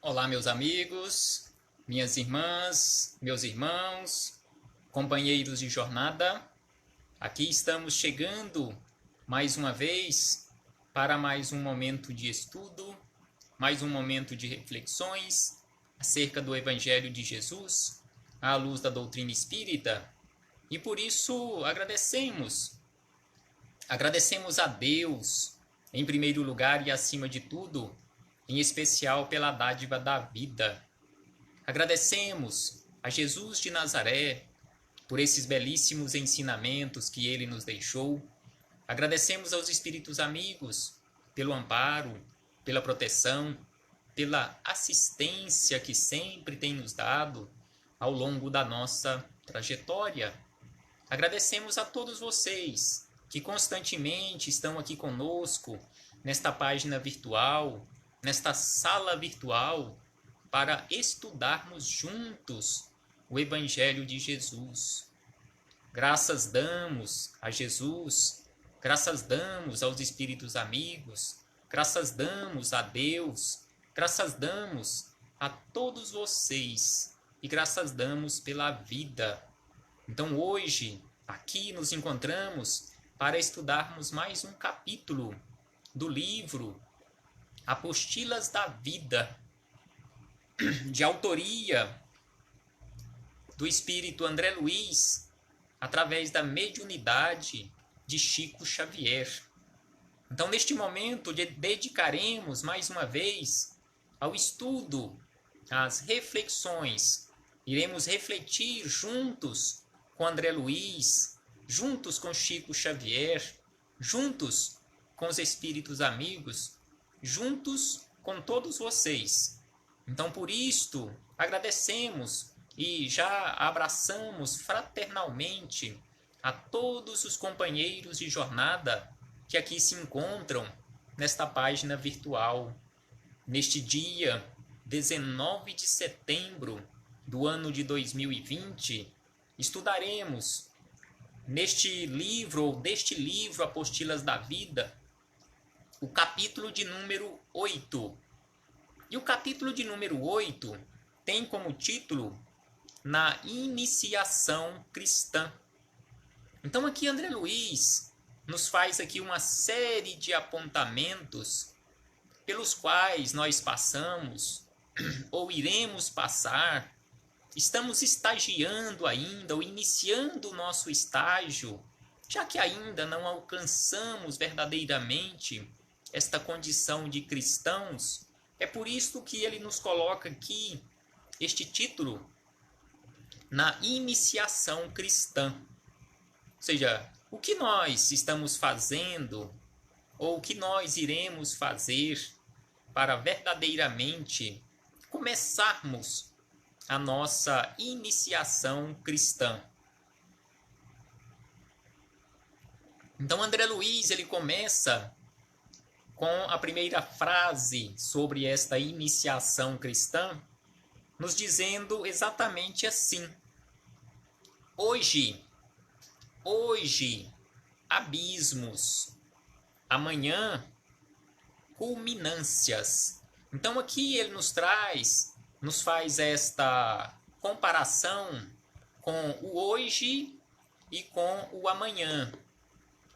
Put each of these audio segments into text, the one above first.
Olá, meus amigos, minhas irmãs, meus irmãos, companheiros de jornada. Aqui estamos chegando mais uma vez para mais um momento de estudo, mais um momento de reflexões acerca do Evangelho de Jesus, à luz da doutrina espírita. E por isso agradecemos a Deus, em primeiro lugar e acima de tudo, em especial pela dádiva da vida. Agradecemos a Jesus de Nazaré por esses belíssimos ensinamentos que ele nos deixou. Agradecemos aos espíritos amigos pelo amparo, pela proteção, pela assistência que sempre tem nos dado ao longo da nossa trajetória. Agradecemos a todos vocês que constantemente estão aqui conosco nesta página virtual, nesta sala virtual, para estudarmos juntos o Evangelho de Jesus. Graças damos a Jesus, graças damos aos espíritos amigos, graças damos a Deus, graças damos a todos vocês e graças damos pela vida. Então hoje, aqui nos encontramos para estudarmos mais um capítulo do livro Apostilas da Vida, de autoria do espírito André Luiz, através da mediunidade de Chico Xavier. Então, neste momento, dedicaremos mais uma vez ao estudo, às reflexões. Iremos refletir juntos com André Luiz, juntos com Chico Xavier, juntos com os espíritos amigos, juntos com todos vocês. Então, por isto, agradecemos e já abraçamos fraternalmente a todos os companheiros de jornada que aqui se encontram nesta página virtual. Neste dia 19 de setembro do ano de 2020, estudaremos neste livro, ou deste livro Apostilas da Vida, o capítulo de número 8. E o capítulo de número 8 tem como título Na Iniciação Cristã. Então aqui André Luiz nos faz aqui uma série de apontamentos pelos quais nós passamos ou iremos passar. Estamos estagiando ainda ou iniciando o nosso estágio, já que ainda não alcançamos verdadeiramente esta condição de cristãos. É por isso que ele nos coloca aqui este título, Na Iniciação Cristã. Ou seja, o que nós estamos fazendo, ou o que nós iremos fazer para verdadeiramente começarmos a nossa iniciação cristã. Então André Luiz ele começa com a primeira frase sobre esta iniciação cristã, nos dizendo exatamente assim: Hoje, abismos, amanhã, culminâncias. Então aqui ele nos faz esta comparação com o hoje e com o amanhã.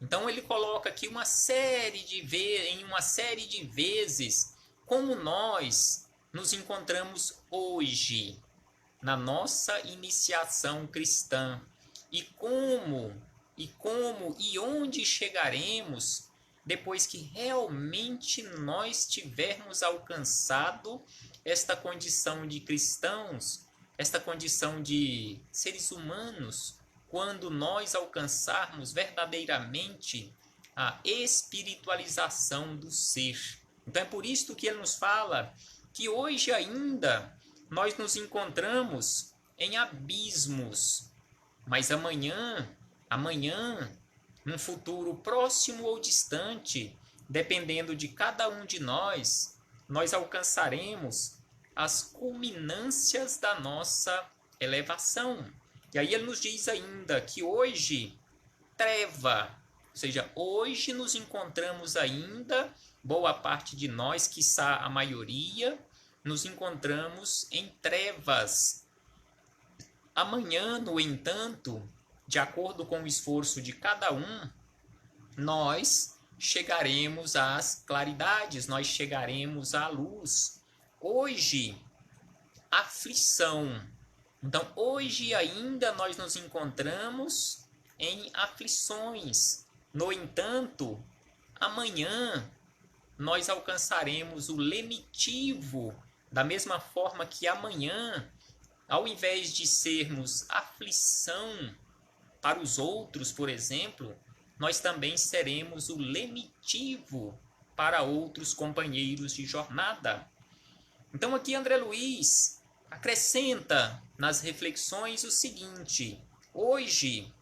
Então ele coloca aqui em uma série de vezes como nós nos encontramos hoje na nossa iniciação cristã e onde chegaremos depois que realmente nós tivermos alcançado esta condição de cristãos, esta condição de seres humanos, quando nós alcançarmos verdadeiramente a espiritualização do ser. Então é por isso que ele nos fala que hoje ainda nós nos encontramos em abismos, mas amanhã, num futuro próximo ou distante, dependendo de cada um de nós alcançaremos as culminâncias da nossa elevação. E aí ele nos diz ainda que hoje, treva, ou seja, hoje nos encontramos ainda, boa parte de nós, quiçá a maioria, nos encontramos em trevas. Amanhã, no entanto, de acordo com o esforço de cada um, nós chegaremos às claridades, nós chegaremos à luz. Hoje, aflição. Então, hoje ainda nós nos encontramos em aflições. No entanto, amanhã nós alcançaremos o lenitivo, da mesma forma que amanhã, ao invés de sermos aflição para os outros, por exemplo, nós também seremos o lenitivo para outros companheiros de jornada. Então aqui André Luiz acrescenta nas reflexões o seguinte: hoje,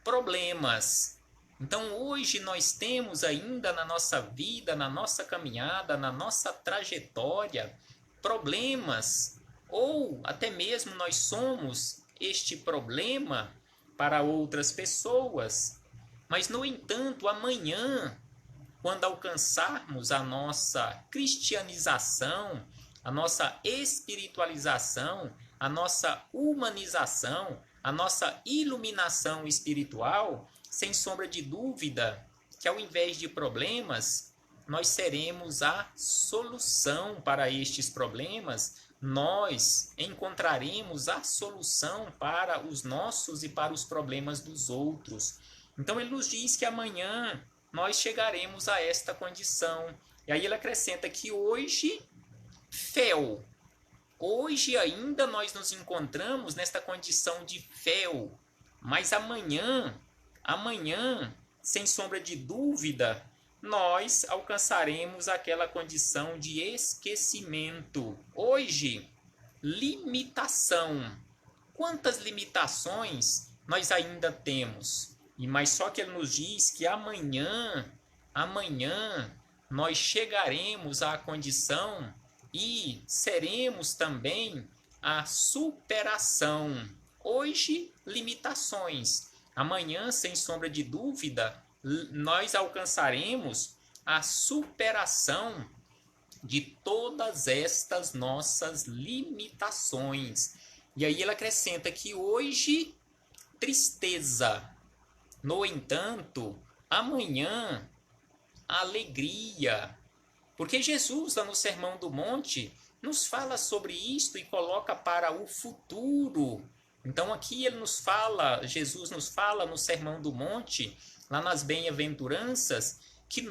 problemas. Então hoje nós temos ainda na nossa vida, na nossa caminhada, na nossa trajetória, problemas, ou até mesmo nós somos este problema para outras pessoas. Mas, no entanto, amanhã, quando alcançarmos a nossa cristianização, a nossa espiritualização, a nossa humanização, a nossa iluminação espiritual, sem sombra de dúvida, que ao invés de problemas, nós seremos a solução para estes problemas, nós encontraremos a solução para os nossos e para os problemas dos outros. Então ele nos diz que amanhã nós chegaremos a esta condição. E aí ele acrescenta que hoje, fel. Hoje ainda nós nos encontramos nesta condição de fel. Mas amanhã, sem sombra de dúvida, nós alcançaremos aquela condição de esquecimento. Hoje, limitação. Quantas limitações nós ainda temos? Mas só que ele nos diz que amanhã nós chegaremos à condição e seremos também a superação. Hoje, limitações. Amanhã, sem sombra de dúvida, nós alcançaremos a superação de todas estas nossas limitações. E aí ele acrescenta que hoje, tristeza. No entanto, amanhã, alegria. Porque Jesus, lá no Sermão do Monte, nos fala sobre isto e coloca para o futuro. Então aqui Jesus nos fala no Sermão do Monte, lá nas bem-aventuranças, que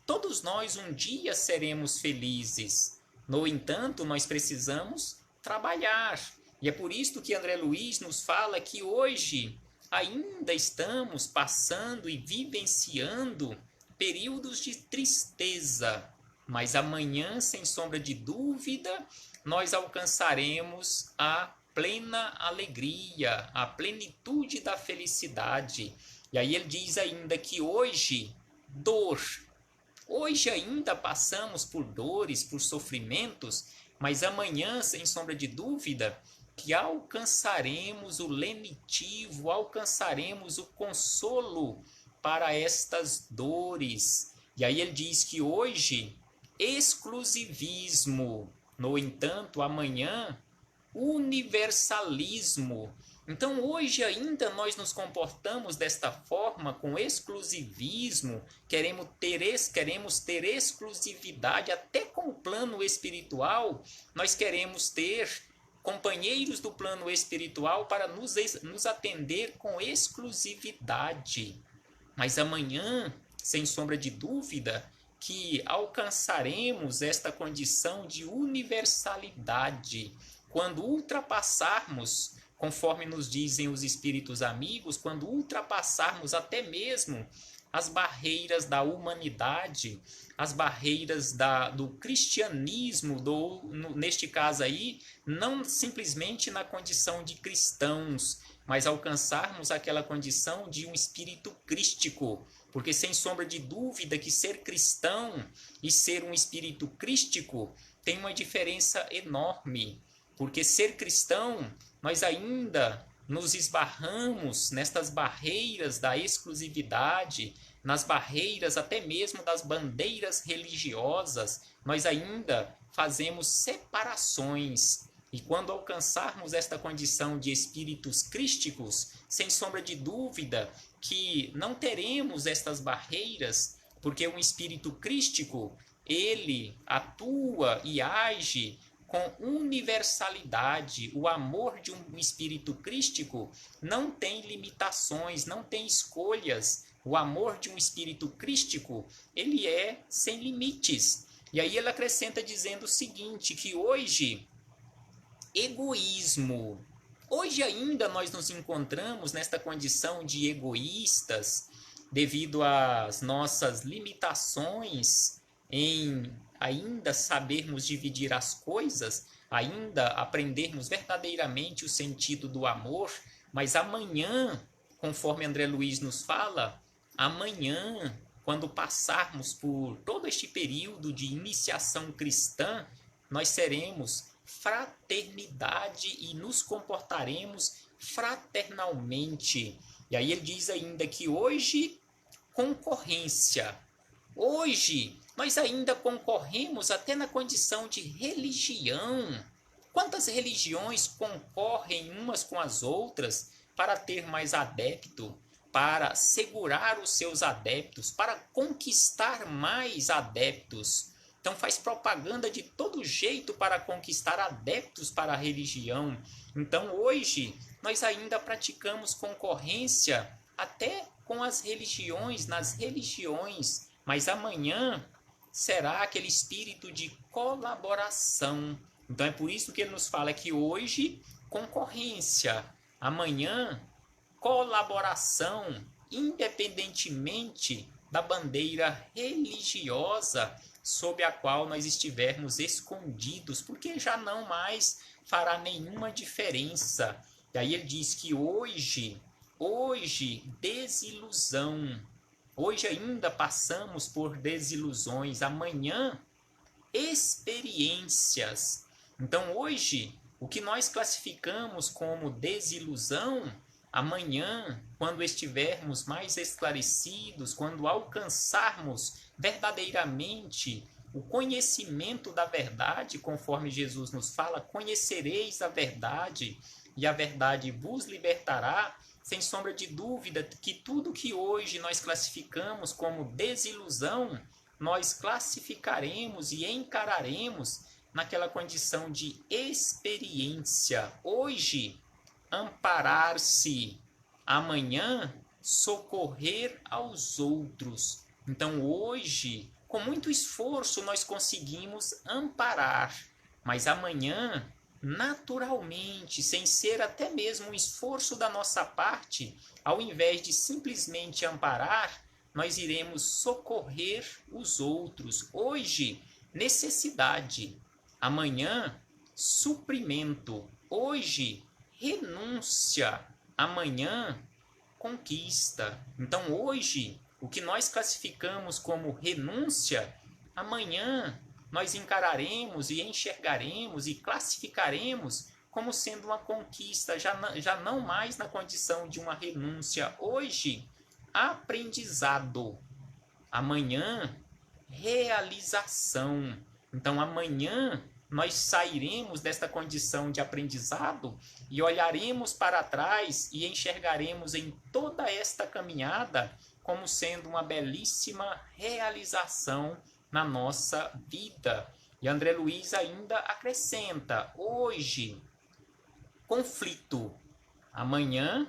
todos nós um dia seremos felizes. No entanto, nós precisamos trabalhar. E é por isso que André Luiz nos fala que hoje ainda estamos passando e vivenciando períodos de tristeza, mas amanhã, sem sombra de dúvida, nós alcançaremos a plena alegria, a plenitude da felicidade. E aí ele diz ainda que hoje, dor. Hoje ainda passamos por dores, por sofrimentos, mas amanhã, sem sombra de dúvida, que alcançaremos o lenitivo, alcançaremos o consolo para estas dores. E aí ele diz que hoje, exclusivismo. No entanto, amanhã, universalismo. Então, hoje ainda nós nos comportamos desta forma, com exclusivismo, queremos ter exclusividade, até com o plano espiritual, nós queremos ter companheiros do plano espiritual para nos atender com exclusividade. Mas amanhã, sem sombra de dúvida, que alcançaremos esta condição de universalidade, quando ultrapassarmos, conforme nos dizem os espíritos amigos, quando ultrapassarmos até mesmo as barreiras da humanidade, as barreiras do cristianismo, neste caso aí, não simplesmente na condição de cristãos, mas alcançarmos aquela condição de um espírito crístico, porque sem sombra de dúvida que ser cristão e ser um espírito crístico tem uma diferença enorme, porque ser cristão, nós ainda nos esbarramos nestas barreiras da exclusividade, nas barreiras até mesmo das bandeiras religiosas, nós ainda fazemos separações. E quando alcançarmos esta condição de espíritos crísticos, sem sombra de dúvida que não teremos estas barreiras, porque um espírito crístico, ele atua e age com universalidade. O amor de um espírito crístico não tem limitações, não tem escolhas. O amor de um espírito crístico, ele é sem limites. E aí ele acrescenta dizendo o seguinte, que hoje, egoísmo. Hoje ainda nós nos encontramos nesta condição de egoístas, devido às nossas limitações em ainda sabermos dividir as coisas, ainda aprendermos verdadeiramente o sentido do amor, mas amanhã, conforme André Luiz nos fala, amanhã, quando passarmos por todo este período de iniciação cristã, nós seremos fraternidade e nos comportaremos fraternalmente. E aí ele diz ainda que hoje, concorrência. Hoje, nós ainda concorremos até na condição de religião. Quantas religiões concorrem umas com as outras para ter mais adepto, para segurar os seus adeptos, para conquistar mais adeptos? Então faz propaganda de todo jeito para conquistar adeptos para a religião. Então hoje nós ainda praticamos concorrência até com as religiões, nas religiões, mas amanhã será aquele espírito de colaboração. Então é por isso que ele nos fala que hoje concorrência, amanhã colaboração, independentemente da bandeira religiosa sob a qual nós estivermos escondidos, porque já não mais fará nenhuma diferença. E aí ele diz que hoje, desilusão. Hoje ainda passamos por desilusões, amanhã, experiências. Então hoje, o que nós classificamos como desilusão, amanhã, quando estivermos mais esclarecidos, quando alcançarmos verdadeiramente o conhecimento da verdade, conforme Jesus nos fala, conhecereis a verdade e a verdade vos libertará, sem sombra de dúvida que tudo que hoje nós classificamos como desilusão, nós classificaremos e encararemos naquela condição de experiência. Hoje, amparar-se, amanhã, socorrer aos outros. Então, hoje, com muito esforço, nós conseguimos amparar, mas amanhã, naturalmente, sem ser até mesmo um esforço da nossa parte, ao invés de simplesmente amparar, nós iremos socorrer os outros. Hoje, necessidade. Amanhã, suprimento. Hoje, renúncia. Amanhã, conquista. Então, hoje, o que nós classificamos como renúncia, amanhã nós encararemos e enxergaremos e classificaremos como sendo uma conquista, já não mais na condição de uma renúncia. Hoje, aprendizado. Amanhã, realização. Então, amanhã, nós sairemos desta condição de aprendizado e olharemos para trás e enxergaremos em toda esta caminhada como sendo uma belíssima realização na nossa vida. E André Luiz ainda acrescenta, hoje, conflito, amanhã,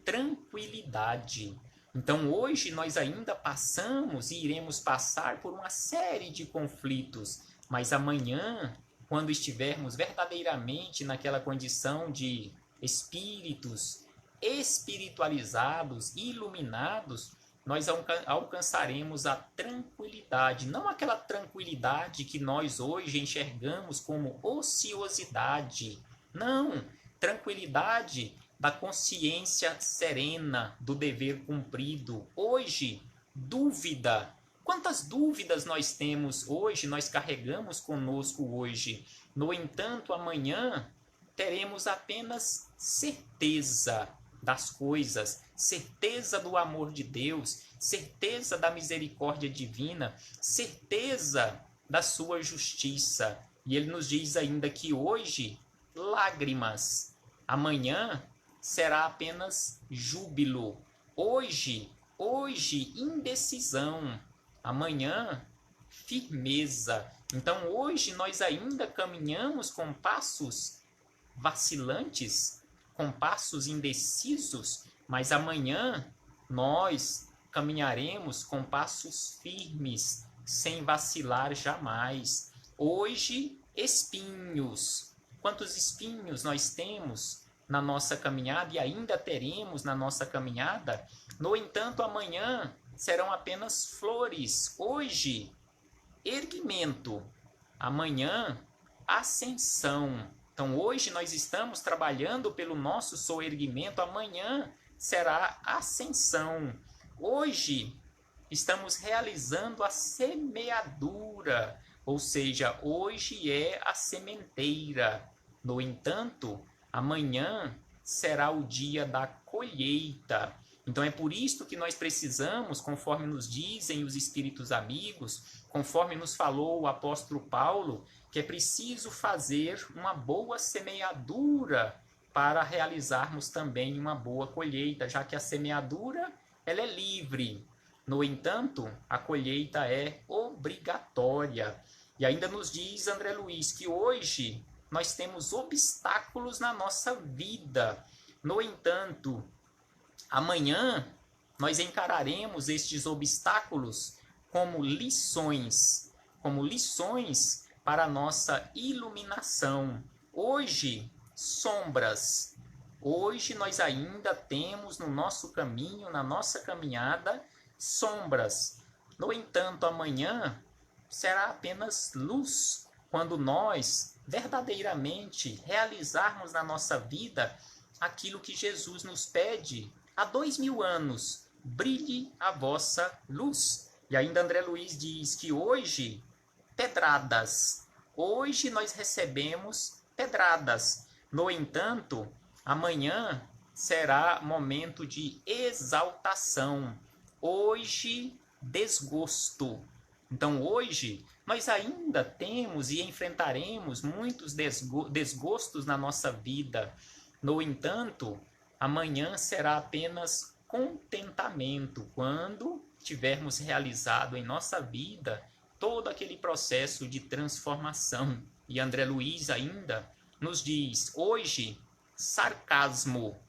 tranquilidade. Então hoje nós ainda passamos e iremos passar por uma série de conflitos, mas amanhã, quando estivermos verdadeiramente naquela condição de espíritos espiritualizados, iluminados, nós alcançaremos a tranquilidade, não aquela tranquilidade que nós hoje enxergamos como ociosidade, não, tranquilidade da consciência serena, do dever cumprido. Hoje, dúvida. Quantas dúvidas nós temos hoje, nós carregamos conosco hoje. No entanto, amanhã teremos apenas certeza das coisas, certeza do amor de Deus, certeza da misericórdia divina, certeza da sua justiça. E ele nos diz ainda que hoje, lágrimas, amanhã será apenas júbilo. Hoje, indecisão, amanhã, firmeza. Então, hoje nós ainda caminhamos com passos vacilantes, com passos indecisos, mas amanhã nós caminharemos com passos firmes, sem vacilar jamais. Hoje, espinhos. Quantos espinhos nós temos na nossa caminhada e ainda teremos na nossa caminhada? No entanto, amanhã serão apenas flores. Hoje, erguimento. Amanhã, ascensão. Então, hoje nós estamos trabalhando pelo nosso soerguimento. Amanhã será ascensão. Hoje, estamos realizando a semeadura. Ou seja, hoje é a sementeira. No entanto, amanhã será o dia da colheita. Então é por isto que nós precisamos, conforme nos dizem os espíritos amigos, conforme nos falou o apóstolo Paulo, que é preciso fazer uma boa semeadura para realizarmos também uma boa colheita, já que a semeadura ela é livre. No entanto, a colheita é obrigatória. E ainda nos diz André Luiz que hoje nós temos obstáculos na nossa vida. No entanto, amanhã nós encararemos estes obstáculos como lições para a nossa iluminação. Hoje, sombras. Hoje nós ainda temos no nosso caminho, na nossa caminhada, sombras. No entanto, amanhã será apenas luz, quando nós verdadeiramente realizarmos na nossa vida aquilo que Jesus nos pede há 2000 anos: brilhe a vossa luz. E ainda André Luiz diz que hoje, pedradas. Hoje nós recebemos pedradas. No entanto, amanhã será momento de exaltação. Hoje, desgosto. Então hoje nós ainda temos e enfrentaremos muitos desgostos na nossa vida. No entanto, amanhã será apenas contentamento quando tivermos realizado em nossa vida todo aquele processo de transformação. E André Luiz ainda nos diz, hoje, sarcasmo.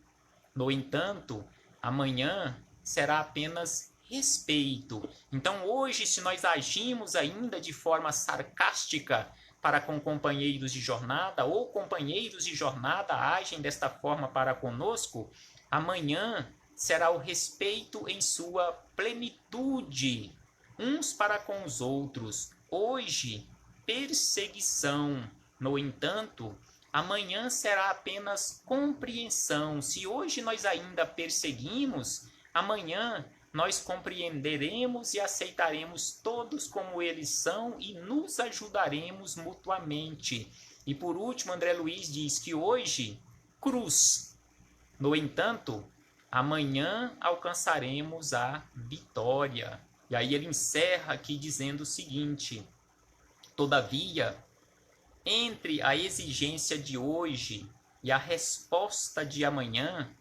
No entanto, amanhã será apenas respeito. Então hoje, se nós agimos ainda de forma sarcástica para com companheiros de jornada, ou companheiros de jornada agem desta forma para conosco, amanhã será o respeito em sua plenitude, uns para com os outros. Hoje, perseguição. No entanto, amanhã será apenas compreensão. Se hoje nós ainda perseguimos, amanhã nós compreenderemos e aceitaremos todos como eles são e nos ajudaremos mutuamente. E por último, André Luiz diz que hoje, cruz. No entanto, amanhã alcançaremos a vitória. E aí ele encerra aqui dizendo o seguinte: todavia, entre a exigência de hoje e a resposta de amanhã,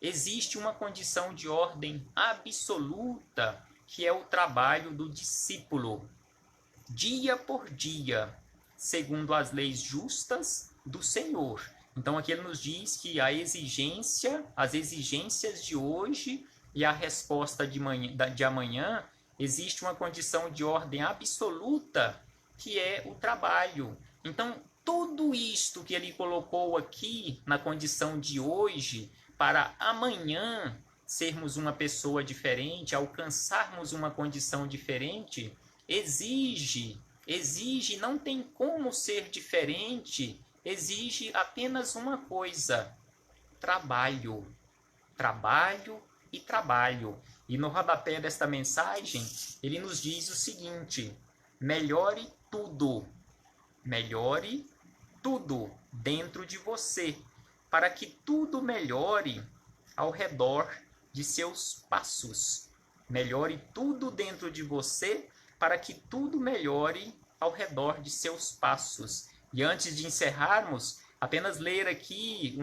existe uma condição de ordem absoluta, que é o trabalho do discípulo, dia por dia, segundo as leis justas do Senhor. Então aqui ele nos diz que as exigências de hoje e a resposta de amanhã, existe uma condição de ordem absoluta, que é o trabalho. Então tudo isto que ele colocou aqui na condição de hoje, para amanhã sermos uma pessoa diferente, alcançarmos uma condição diferente, exige, não tem como ser diferente, exige apenas uma coisa: trabalho. Trabalho e trabalho. E no rodapé desta mensagem, ele nos diz o seguinte: melhore tudo dentro de você, para que tudo melhore ao redor de seus passos. Melhore tudo dentro de você, para que tudo melhore ao redor de seus passos. E antes de encerrarmos, apenas ler aqui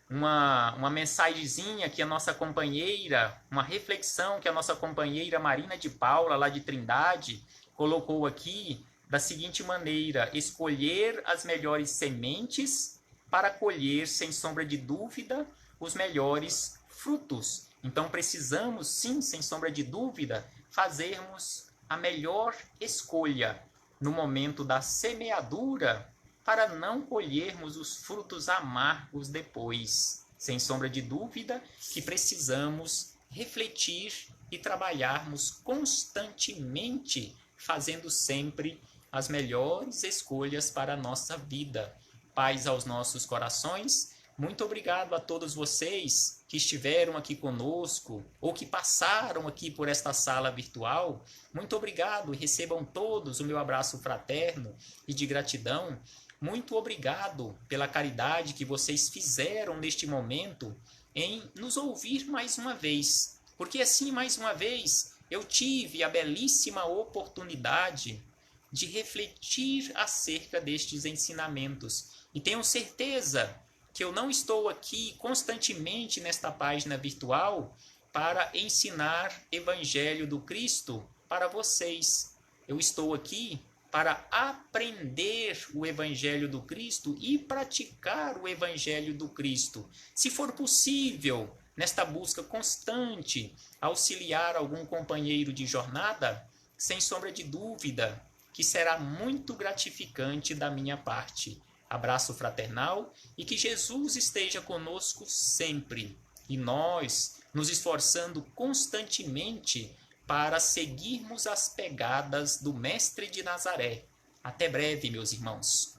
uma mensagenzinha que a nossa companheira, uma reflexão que a nossa companheira Marina de Paula, lá de Trindade, colocou aqui da seguinte maneira: escolher as melhores sementes para colher, sem sombra de dúvida, os melhores frutos. Então precisamos, sim, sem sombra de dúvida, fazermos a melhor escolha no momento da semeadura, para não colhermos os frutos amargos depois. Sem sombra de dúvida que precisamos refletir e trabalharmos constantemente, fazendo sempre as melhores escolhas para a nossa vida. Paz aos nossos corações. Muito obrigado a todos vocês que estiveram aqui conosco ou que passaram aqui por esta sala virtual. Muito obrigado e recebam todos o meu abraço fraterno e de gratidão. Muito obrigado pela caridade que vocês fizeram neste momento em nos ouvir mais uma vez. Porque assim, mais uma vez, eu tive a belíssima oportunidade de refletir acerca destes ensinamentos. E tenho certeza que eu não estou aqui constantemente nesta página virtual para ensinar Evangelho do Cristo para vocês. Eu estou aqui para aprender o Evangelho do Cristo e praticar o Evangelho do Cristo. Se for possível, nesta busca constante, auxiliar algum companheiro de jornada, sem sombra de dúvida, que será muito gratificante da minha parte. Abraço fraternal e que Jesus esteja conosco sempre. E nós, nos esforçando constantemente para seguirmos as pegadas do Mestre de Nazaré. Até breve, meus irmãos.